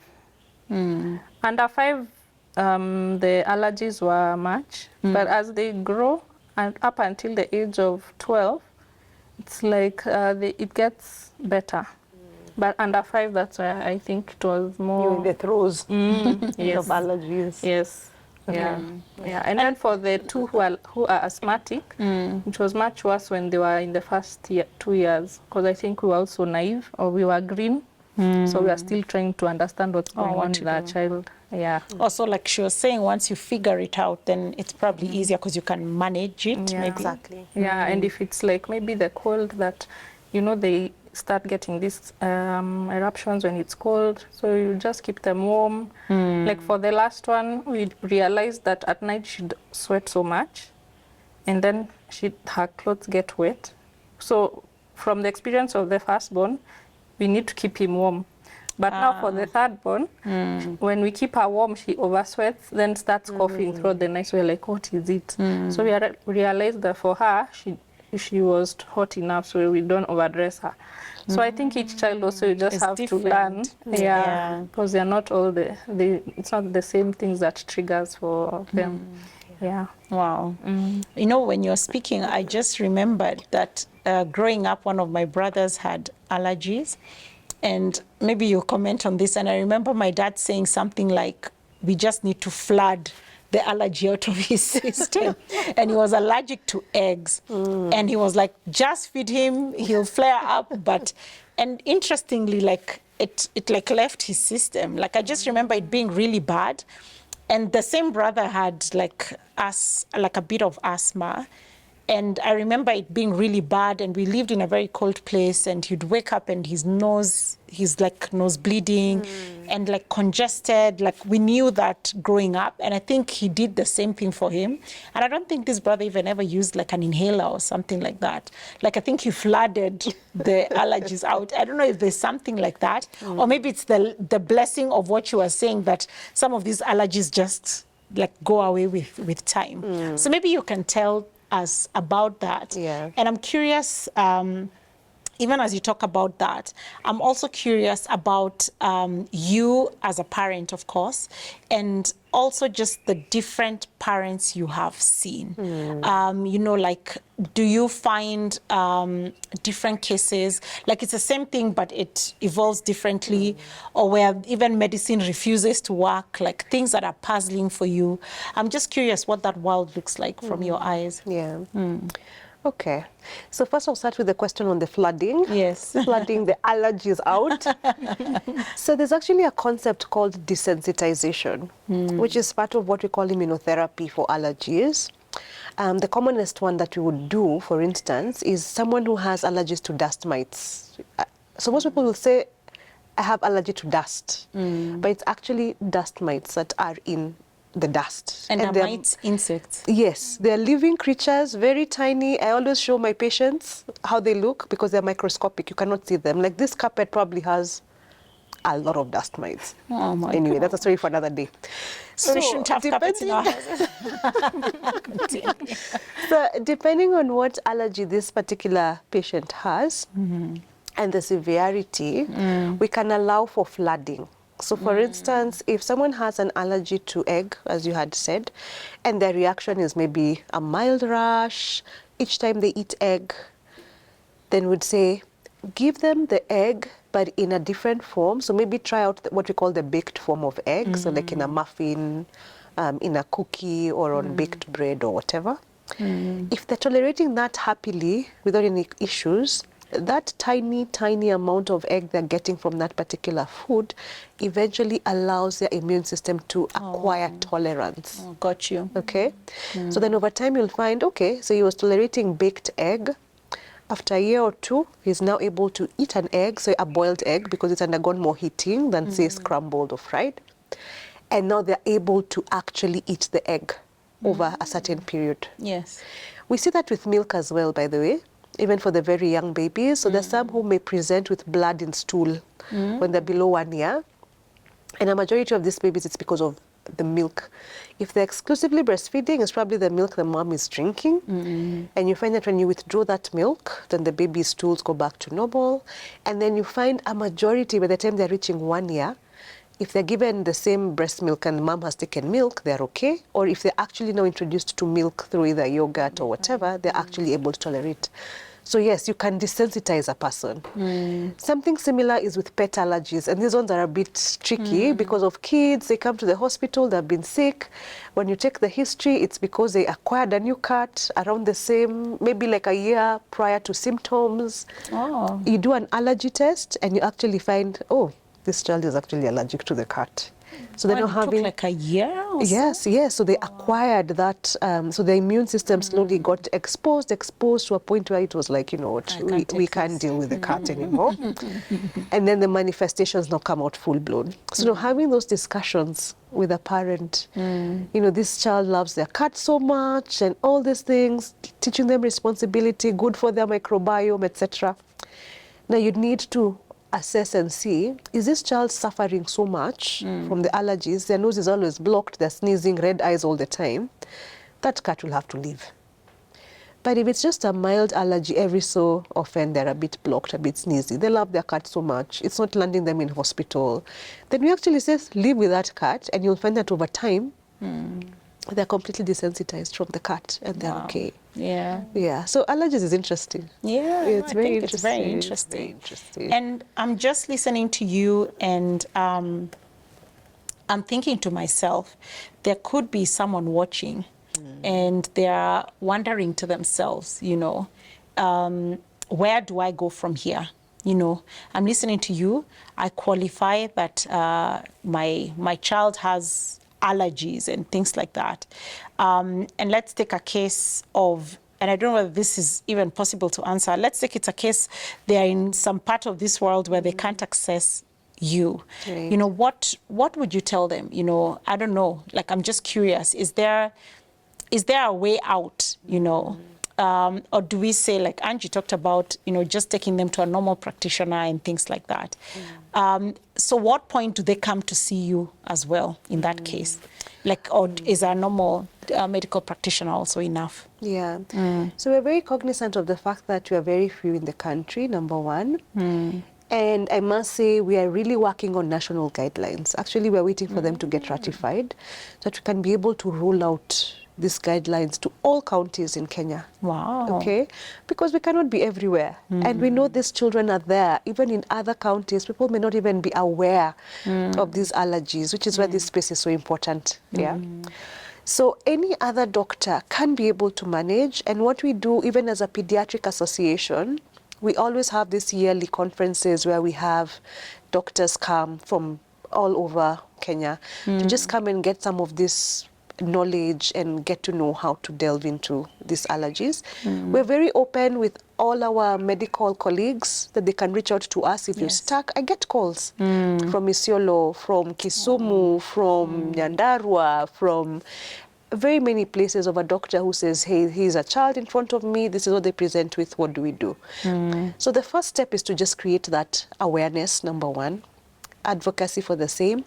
Under 5, the allergies were much, but as they grow, and up until the age of 12, it's like it gets better. But under 5, that's why I think it was more... You in the throes yes. of allergies. Yes. Yeah. And then for the 2 who are asthmatic, it was much worse when they were in the first 2 years, because I think we were also naive, or we were green. So we are still trying to understand what's going on with our child. Yeah. Also, like she was saying, once you figure it out, then it's probably easier because you can manage it. Yeah. Maybe. Exactly. Yeah, and if it's like maybe the cold that, you know, they start getting these eruptions when it's cold, so you just keep them warm. Like for the last one, we realized that at night she'd sweat so much, and then her clothes get wet. So from the experience of the firstborn, we need to keep him warm. But now for the thirdborn, when we keep her warm, she oversweats, then starts coughing throughout the night. So we're like, what is it? So we realized that for her, she was hot enough, so we don't overdress her. So I think each child also you just It's have different. to learn, because they're not all it's not the same things that triggers for them. Yeah. Wow. You know, when you're speaking, I just remembered that growing up, one of my brothers had allergies. And maybe you'll comment on this. And I remember my dad saying something like, we just need to flood the allergy out of his system. And he was allergic to eggs. And he was like, just feed him, he'll flare up. And interestingly, like it like left his system. Like I just remember it being really bad. And the same brother had like a bit of asthma. And I remember it being really bad, and we lived in a very cold place, and he'd wake up and his nose bleeding and like congested. Like we knew that growing up, and I think he did the same thing for him. And I don't think this brother even ever used like an inhaler or something like that. Like I think he flooded the allergies out. I don't know if there's something like that, or maybe it's the blessing of what you were saying, that some of these allergies just like go away with time. So maybe you can tell us about that. Yeah. And I'm curious, even as you talk about that, I'm also curious about you as a parent, of course, and also just the different parents you have seen. You know, like, do you find different cases, like it's the same thing, but it evolves differently, or where even medicine refuses to work, like things that are puzzling for you? I'm just curious what that world looks like from your eyes. Yeah. Okay. So first I'll start with the question on the flooding. Yes. Flooding the allergies out. So there's actually a concept called desensitization, which is part of what we call immunotherapy for allergies. The commonest one that we would do, for instance, is someone who has allergies to dust mites. So most people will say, I have allergy to dust, but it's actually dust mites that are in the dust. And the mites, insects. Yes, they're living creatures, very tiny. I always show my patients how they look because they're microscopic. You cannot see them. Like this carpet probably has a lot of dust mites. Oh my Anyway, God. that's a story for another day. So we shouldn't have carpets in our houses. So depending on what allergy this particular patient has and the severity, we can allow for flooding. So for instance, if someone has an allergy to egg, as you had said, and their reaction is maybe a mild rash each time they eat egg, then we'd say, give them the egg, but in a different form. So maybe try out what we call the baked form of egg, so like in a muffin, in a cookie, or on baked bread or whatever. If they're tolerating that happily without any issues, that tiny amount of egg they're getting from that particular food eventually allows their immune system to acquire tolerance. Oh, got you. Okay? So then over time you'll find, okay, so he was tolerating baked egg. After a year or two, he's now able to eat an egg, so a boiled egg, because it's undergone more heating than, say, scrambled or fried. And now they're able to actually eat the egg over a certain period. Yes. We see that with milk as well, by the way, even for the very young babies. So there's some who may present with blood in stool when they're below 1 year. And a majority of these babies, it's because of the milk. If they're exclusively breastfeeding, it's probably the milk the mom is drinking. And you find that when you withdraw that milk, then the baby's stools go back to normal. And then you find a majority, by the time they're reaching 1 year, if they're given the same breast milk and mom has taken milk, they're okay. Or if they're actually now introduced to milk through either yogurt or whatever, they're actually able to tolerate. So yes, you can desensitize a person. Something similar is with pet allergies, and these ones are a bit tricky because of kids. They come to the hospital, they've been sick. When you take the history, it's because they acquired a new cat around the same, maybe like a year prior to symptoms. Oh. You do an allergy test and you actually find, oh, this child is actually allergic to the cat. So they're not It took having... like a year or Yes, so they acquired that, so the immune system slowly got exposed to a point where it was like, you know what, we can't deal with the cat anymore. And then the manifestations now come out full blown. So now having those discussions with a parent, you know, this child loves their cat so much and all these things, teaching them responsibility, good for their microbiome, etc. Now you'd need to assess and see, is this child suffering so much from the allergies? Their nose is always blocked, they're sneezing, red eyes all the time. That cat will have to leave. But if it's just a mild allergy, every so often they're a bit blocked, a bit sneezy, they love their cat so much, it's not landing them in hospital, then we actually say live with that cat, and you'll find that over time, they're completely desensitized from the cat, and they're okay. Yeah. Yeah, so allergies is interesting. Yeah, It's I very think it's very interesting. interesting. Very interesting. And I'm just listening to you, and I'm thinking to myself, there could be someone watching, and they are wondering to themselves, you know, where do I go from here? You know, I'm listening to you. I qualify that my child has allergies and things like that. And let's take a case of, and I don't know whether this is even possible to answer. Let's take it a case they're in some part of this world where they can't access you. Right. You know, what would you tell them? You know, I don't know. Like, I'm just curious. Is there a way out? You know, or do we say, like Angie talked about, you know, just taking them to a normal practitioner and things like that? So what point do they come to see you as well in that case? Like, or is a normal medical practitioner also enough? Yeah. So we're very cognizant of the fact that we are very few in the country, number one. And I must say, we are really working on national guidelines. Actually, we're waiting for them to get ratified so that we can be able to roll out these guidelines to all counties in Kenya. Wow. Okay? Because we cannot be everywhere. And we know these children are there. Even in other counties, people may not even be aware of these allergies, which is why this space is so important. Yeah. So any other doctor can be able to manage. And what we do, even as a pediatric association, we always have these yearly conferences where we have doctors come from all over Kenya to just come and get some of this knowledge and get to know how to delve into these allergies. We're very open with all our medical colleagues that they can reach out to us if you're stuck. I get calls from Isiolo, from Kisumu, from Nyandarua, from very many places of a doctor who says, hey, here's a child in front of me, this is what they present with, what do we do? So the first step is to just create that awareness, number one, advocacy for the same,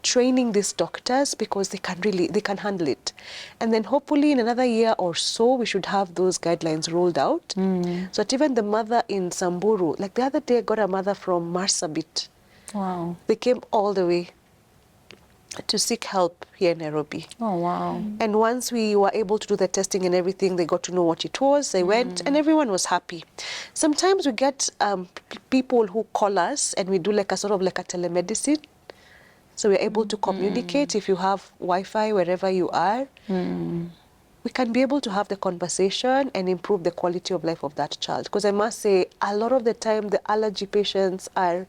training these doctors because they can handle it. And then hopefully in another year or so, we should have those guidelines rolled out. So that even the mother in Samburu, like the other day I got a mother from Marsabit. Wow. They came all the way to seek help here in Nairobi. Oh, wow. And once we were able to do the testing and everything, they got to know what it was, they went, and everyone was happy. Sometimes we get people who call us and we do like a sort of like a telemedicine. So we're able to communicate if you have Wi-Fi wherever you are. We can be able to have the conversation and improve the quality of life of that child. Because I must say, a lot of the time, the allergy patients are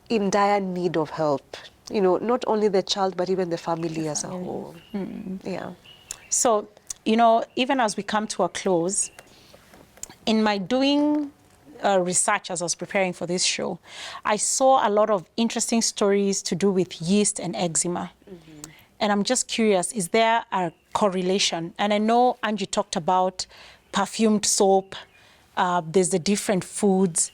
in dire need of help. You know, not only the child, but even the family as a whole. Yeah. So, you know, even as we come to a close, in my doing research as I was preparing for this show, I saw a lot of interesting stories to do with yeast and eczema. And I'm just curious, is there a correlation? And I know Angie talked about perfumed soap, there's the different foods.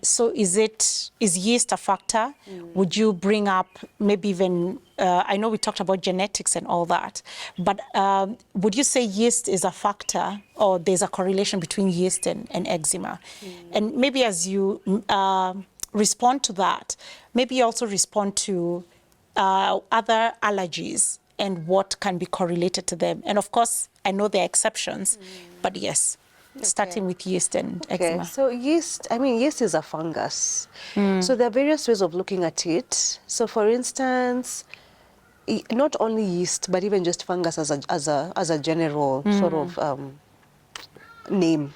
So is yeast a factor? Would you bring up maybe even, I know we talked about genetics and all that, but would you say yeast is a factor or there's a correlation between yeast and eczema? And maybe as you respond to that, maybe you also respond to other allergies and what can be correlated to them. And of course, I know there are exceptions, but yes. Starting with yeast and eczema. So yeast is a fungus. So there are various ways of looking at it. So for instance, not only yeast, but even just fungus as a general sort of name.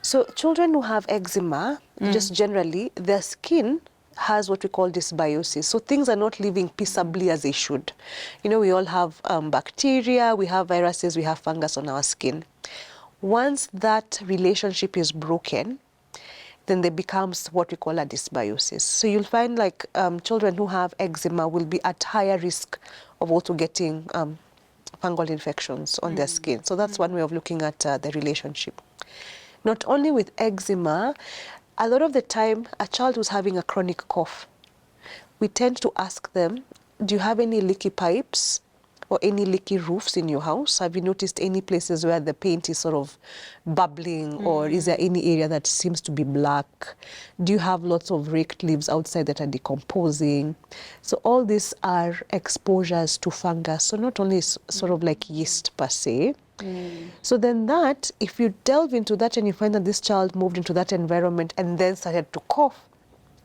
So children who have eczema, just generally, their skin has what we call dysbiosis. So things are not living peaceably as they should. You know, we all have bacteria, we have viruses, we have fungus on our skin. Once that relationship is broken, then there becomes what we call a dysbiosis. So you'll find like children who have eczema will be at higher risk of also getting fungal infections on their skin. So that's one way of looking at the relationship. Not only with eczema, a lot of the time, a child who's having a chronic cough, we tend to ask them, do you have any leaky pipes or any leaky roofs in your house? Have you noticed any places where the paint is sort of bubbling, or is there any area that seems to be black? Do you have lots of raked leaves outside that are decomposing? So all these are exposures to fungus, so not only sort of like yeast per se. So then that, if you delve into that and you find that this child moved into that environment and then started to cough,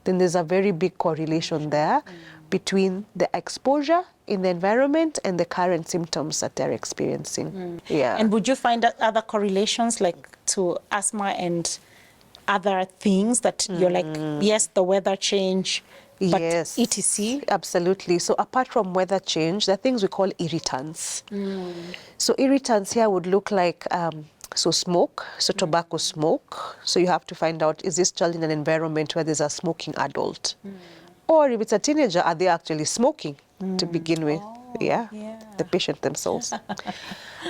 then there's a very big correlation there between the exposure in the environment and the current symptoms that they're experiencing. Yeah. And would you find other correlations like to asthma and other things that you're like, yes, the weather change, but Yes, etc.? absolutely. So apart from weather change, there are things we call irritants. So irritants here would look like so smoke, so tobacco smoke. So you have to find out, is this child in an environment where there's a smoking adult? Or if it's a teenager, are they actually smoking to begin with? Yeah, the patient themselves.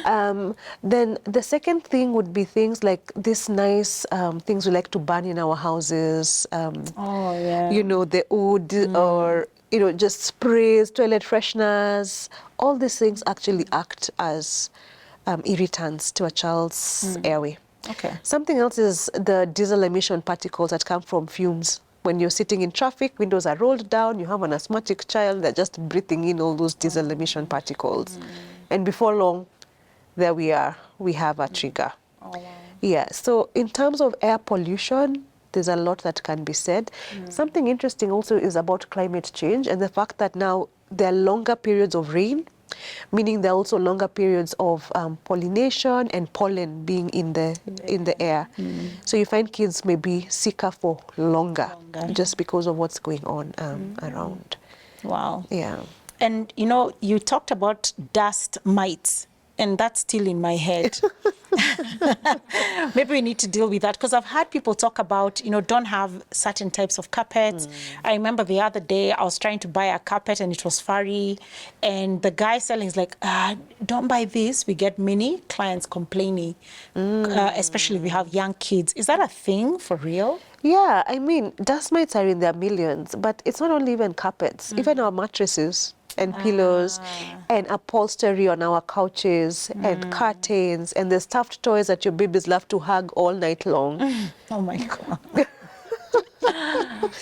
Then the second thing would be things like this nice things we like to burn in our houses. You know, the oud or, you know, just sprays, toilet fresheners. All these things actually act as irritants to a child's airway. Okay. Something else is the diesel emission particles that come from fumes. When you're sitting in traffic, windows are rolled down, you have an asthmatic child, they're just breathing in all those diesel emission particles. And before long, there we are, we have a trigger. Yeah, so in terms of air pollution, there's a lot that can be said. Something interesting also is about climate change and the fact that now there are longer periods of rain, meaning there are also longer periods of pollination and pollen being in the air. So you find kids may be sicker for longer. Just because of what's going on around. Wow. Yeah. And you know, you talked about dust mites, and that's still in my head. Maybe we need to deal with that, because I've heard people talk about, you know, don't have certain types of carpets. I remember the other day I was trying to buy a carpet and it was furry, and the guy selling is like, don't buy this. We get many clients complaining, especially if we have young kids. Is that a thing for real? Yeah, I mean, dust mites are in their millions, but it's not only even carpets, even our mattresses and pillows and upholstery on our couches and curtains and the stuffed toys that your babies love to hug all night long. Oh my God.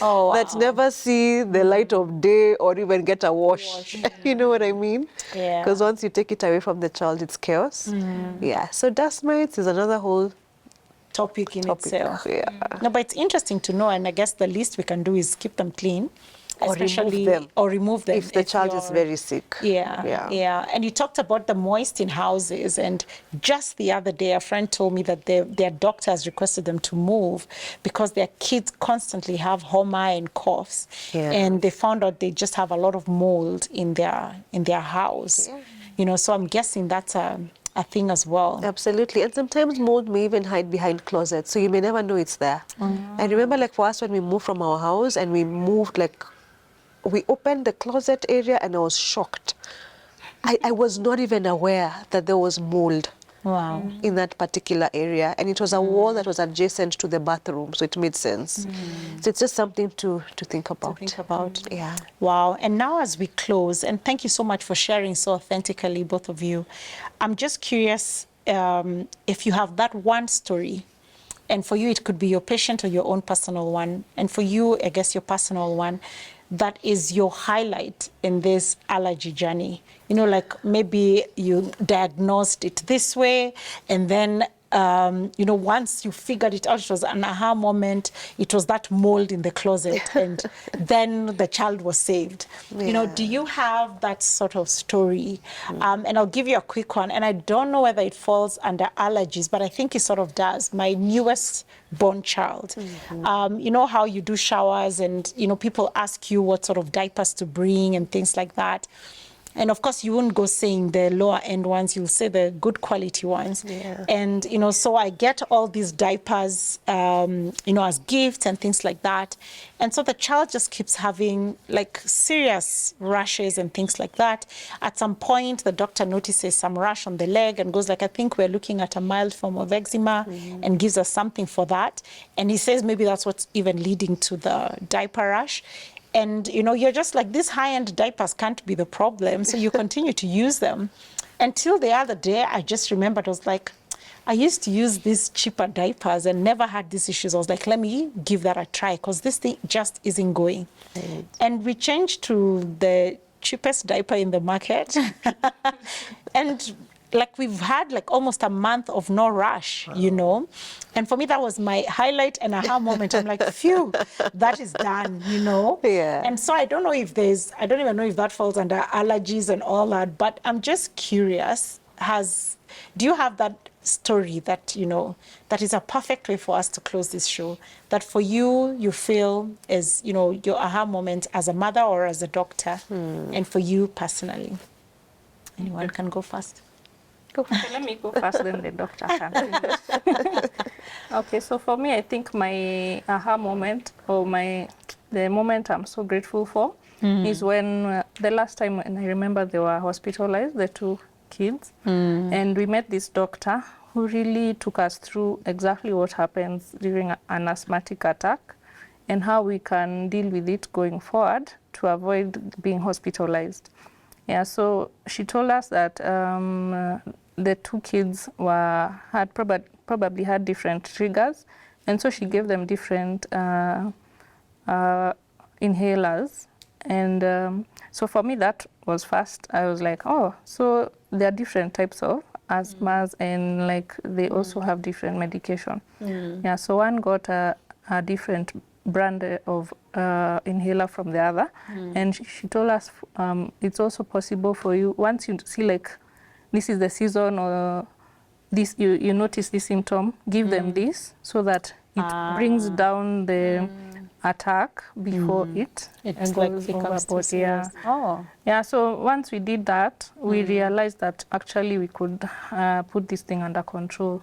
Oh, wow. That never see the light of day or even get a wash. You know what I mean? Yeah. Because once you take it away from the child, it's chaos. Yeah, so dust mites is another whole topic in itself. Yeah. No, but it's interesting to know, and I guess the least we can do is keep them clean. Or Especially, remove them. or remove them If the child is very sick. Yeah. And you talked about the moist in houses, and just the other day a friend told me that their doctor has requested them to move because their kids constantly have homa and coughs, and they found out they just have a lot of mold in their house. You know, so I'm guessing that's a thing as well. Absolutely. And sometimes mold may even hide behind closets, so you may never know it's there. I remember, like, for us, when we moved from our house and we moved, like, we opened the closet area and I was shocked. I was not even aware that there was mold in that particular area. And it was a wall that was adjacent to the bathroom, so it made sense. So it's just something to think about. Yeah. Wow. And now as we close, and thank you so much for sharing so authentically, both of you. I'm just curious if you have that one story, and for you it could be your patient or your own personal one, and for you, I guess your personal one, that is your highlight in this allergy journey. You know, like maybe you diagnosed it this way, and then, you know, once you figured it out, it was an aha moment, it was that mold in the closet, and then the child was saved. You know, do you have that sort of story? And I'll give you a quick one, and I don't know whether it falls under allergies, but I think it sort of does. My newest born child, you know how you do showers and, you know, people ask you what sort of diapers to bring and things like that. And of course, you wouldn't go saying the lower end ones, you'll say the good quality ones. Yeah. And, so I get all these diapers, as gifts and things like that. And so the child just keeps having like serious rashes and things like that. At some point, the doctor notices some rash on the leg and goes like, I think we're looking at a mild form of eczema, and gives us something for that. And he says maybe that's what's even leading to the diaper rash. And, you're just like, these high-end diapers can't be the problem. So you continue to use them. Until the other day, I just remembered, I was like, I used to use these cheaper diapers and never had these issues. I was like, let me give that a try because this thing just isn't going. Right. And we changed to the cheapest diaper in the market. And like we've had like almost a month of no rash, And for me, that was my highlight and aha moment. I'm like, phew, that is done, Yeah. And so I don't even know if that falls under allergies and all that, but I'm just curious, do you have that story that, that is a perfect way for us to close this show, that for you feel is, your aha moment as a mother or as a doctor, and for you personally? Anyone can go first. Okay, let me go first, then the doctor can finish. Okay, so for me, I think my aha moment, or the moment I'm so grateful for, is when the last time when I remember they were hospitalized, the two kids, and we met this doctor who really took us through exactly what happens during an asthmatic attack and how we can deal with it going forward to avoid being hospitalized. Yeah, so she told us that the two kids had probably had different triggers, and so she gave them different inhalers. And so for me, that was first. I was like, oh, so there are different types of asthmas, and like they also have different medication. Yeah, so one got a different brand of inhaler from the other, and she told us it's also possible for you, once you see like this is the season or this you notice this symptom, give them this so that it brings down the attack before it It's goes like overboard. Yeah. Oh. Yeah, so once we did that, we realized that actually we could put this thing under control.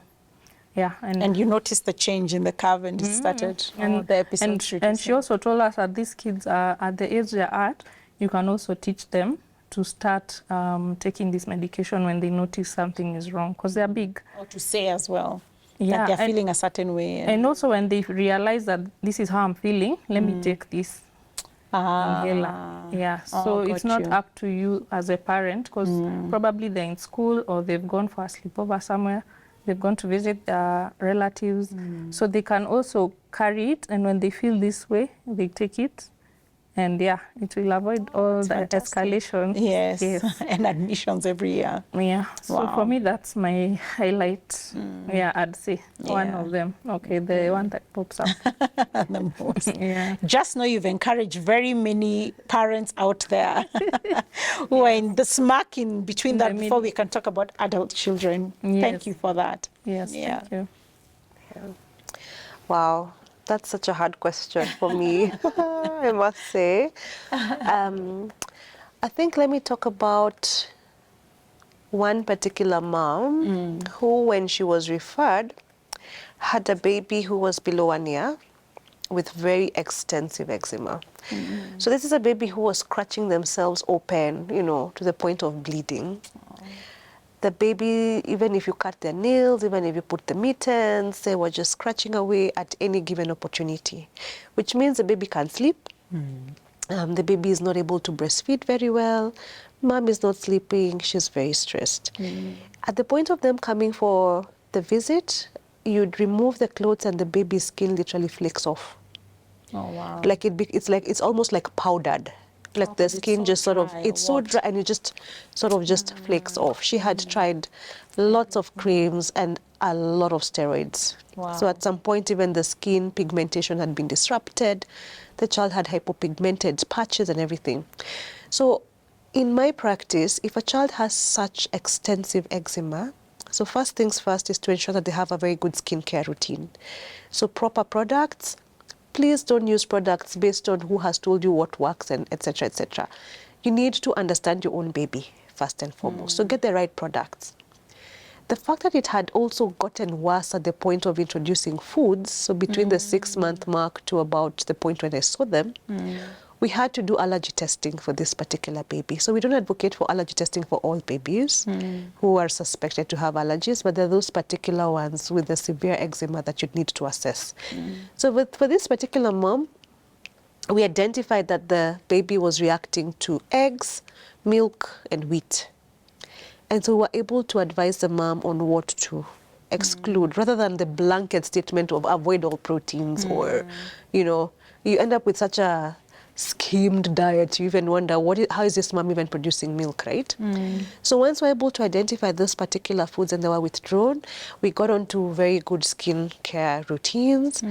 Yeah, and you noticed the change in the curve, and it started the episode. And she also told us that these kids are at the age they're at, you can also teach them to start taking this medication when they notice something is wrong, because they're big. Or to say as well, yeah, that they're feeling a certain way. And also when they realize that this is how I'm feeling, let me take this inhaler. Yeah, so it's not up to you as a parent, because probably they're in school or they've gone for a sleepover somewhere. They've gone to visit their relatives. So they can also carry it, and when they feel this way, they take it. And yeah, it will avoid all the escalation. Yes. And admissions every year. Yeah, so for me, that's my highlight. Yeah, I'd say one of them. Okay, the one that pops up. The most. Yeah. Just know you've encouraged very many parents out there who are in the smack in between that before we can talk about adult children. Yes. Thank you for that. Yes, thank you. Yeah. Wow. That's such a hard question for me, I must say. I think let me talk about one particular mom who, when she was referred, had a baby who was below 1 year with very extensive eczema. So this is a baby who was scratching themselves open, to the point of bleeding. The baby, even if you cut their nails, even if you put the mittens, they were just scratching away at any given opportunity, which means the baby can't sleep. The baby is not able to breastfeed very well. Mom is not sleeping. She's very stressed. At the point of them coming for the visit, you'd remove the clothes and the baby's skin literally flakes off. Oh, wow. Like it's almost like powdered. Like the skin just sort of, it's so dry, and it just sort of just flakes off. She had tried lots of creams and a lot of steroids. Wow. So at some point, even the skin pigmentation had been disrupted. The child had hypopigmented patches and everything. So in my practice, if a child has such extensive eczema, so first things first is to ensure that they have a very good skincare routine. So proper products. Please don't use products based on who has told you what works and etc. etc. you need to understand your own baby first and foremost. So get the right products. The fact that it had also gotten worse at the point of introducing foods, so between the 6-month mark to about the point when I saw them, we had to do allergy testing for this particular baby. So we don't advocate for allergy testing for all babies who are suspected to have allergies, but there are those particular ones with the severe eczema that you'd need to assess. So for this particular mom, we identified that the baby was reacting to eggs, milk, and wheat. And so we were able to advise the mom on what to exclude, rather than the blanket statement of avoid all proteins, or, you know, you end up with such a schemed diet. You even wonder, how is this mom even producing milk, right? So once we're able to identify those particular foods and they were withdrawn, we got onto very good skin care routines.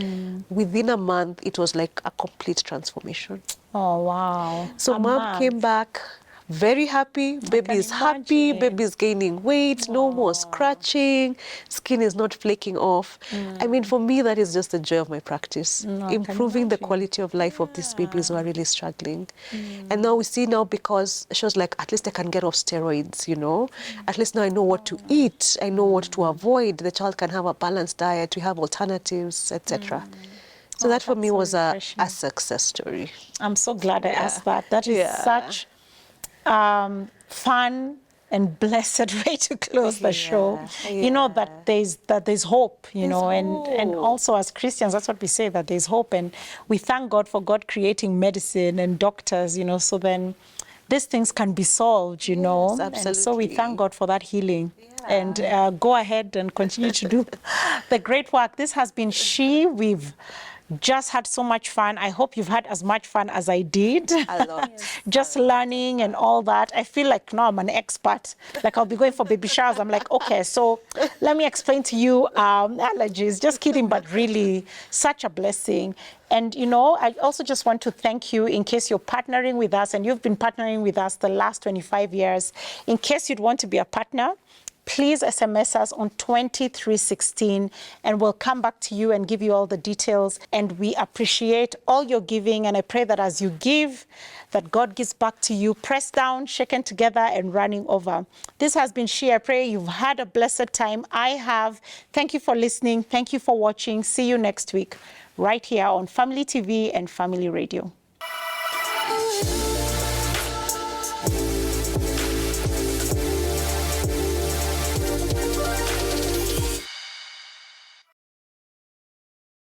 Within a month, it was like a complete transformation. Oh, wow. So A mom month. came back very happy, baby is happy, imagine. baby is gaining weight, no more scratching, skin is not flaking off. I mean, for me, that is just the joy of my practice, I can improving the imagine. quality of life of these babies who are really struggling. And now we see now, because she was like, at least I can get off steroids, you know, at least now I know what to eat, I know what to avoid, the child can have a balanced diet, we have alternatives, etc. So that for that's me so was a refreshing. success story. I'm so glad I asked that. That is such fun and blessed way to close the show. You know that there's hope, you know, and also as Christians, that's what we say, that there's hope, and we thank God for God creating medicine and doctors, you know, so then these things can be solved, you know. And so we thank God for that healing. And go ahead and continue to do the great work. This has been She. We've just had so much fun. I hope you've had as much fun as I did. A lot. Just learning and all that. I feel like now I'm an expert. Like I'll be going for baby showers. I'm like, okay, so let me explain to you allergies. Just kidding, but really such a blessing. And, you know, I also just want to thank you in case you're partnering with us, and you've been partnering with us the last 25 years. In case you'd want to be a partner, please SMS us on 2316 and we'll come back to you and give you all the details. And we appreciate all your giving. And I pray that as you give, that God gives back to you, pressed down, shaken together, and running over. This has been She. I pray you've had a blessed time. I have. Thank you for listening. Thank you for watching. See you next week right here on Family TV and Family Radio.